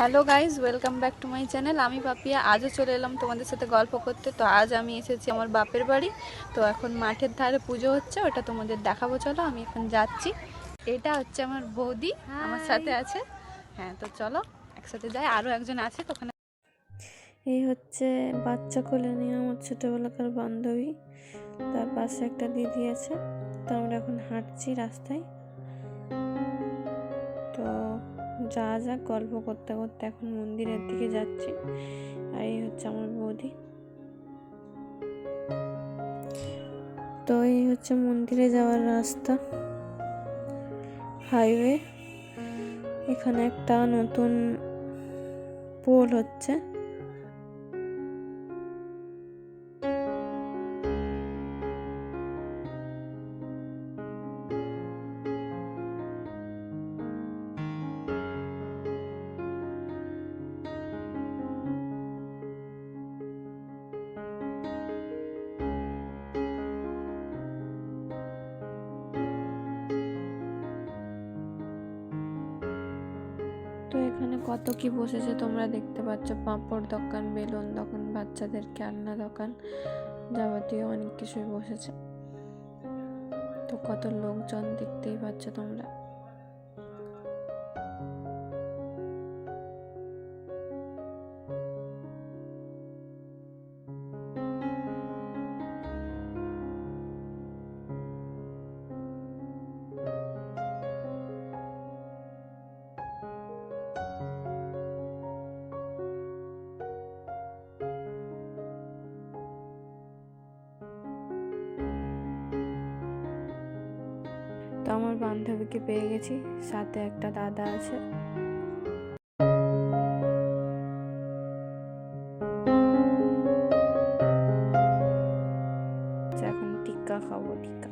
Hello guys, welcome back to my channel. আমি পাপিয়া। আজও চলে এলাম তোমাদের সাথে গল্প করতে। তো আজ আমি এসেছি আমার বাপের বাড়ি। তো এখন মাঠের ধারে পুজো হচ্ছে, ওটা তোমাদের দেখাবো। চলো, আমি এখন যাচ্ছি। এটা হচ্ছে আমার বৌদি, আমার সাথে আছে। হ্যাঁ, তো চলো একসাথে যাই। আরও একজন আছে তো ওখানে। এই হচ্ছে বাচ্চা কোলে নিয়ে আমার ছোটোবেলাকার বান্ধবী, তার পাশে একটা দিদি আছে। তো আমরা এখন হাঁটছি রাস্তায়। তো যা যা গল্প করতে করতে এখন মন্দিরের দিকে যাচ্ছি। আর এই হচ্ছে আমার বৌদি। তো এই হচ্ছে মন্দিরে যাওয়ার রাস্তা, হাইওয়ে। এখানে একটা নতুন পোল হচ্ছে। তো এখানে কত কি বসেছে তোমরা দেখতে পাচ্ছ। পাঁপড় দোকান, বেলুন দোকান, বাচ্চাদের খেলনা দোকান, যাবতীয় অনেক কিছুই বসেছে। তো কত লোকজন দেখতেই পাচ্ছ তোমরা। তো আমার বান্ধবীকে পেয়ে গেছি, সাথে একটা দাদা আছে। এখন টিক্কা খাবো, টিক্কা।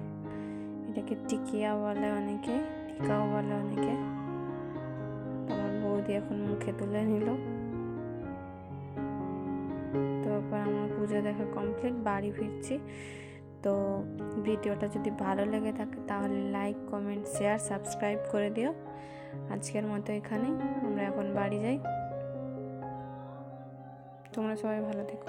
এটাকে টিকিয়া বলে অনেকে, টিক্কাও বলে অনেকে। আমার বৌদি এখন মুখে তুলে নিল। তো এরপর আমার পুজো দেখা কমপ্লিট, বাড়ি ফিরছি। তো ভিডিওটা যদি ভালো লেগে থাকে তাহলে লাইক, কমেন্ট, শেয়ার, সাবস্ক্রাইব করে দিও। আজকের মতো এখানেই, আমরা এখন বাড়ি যাই। তোমরা সবাই ভালো থেকো।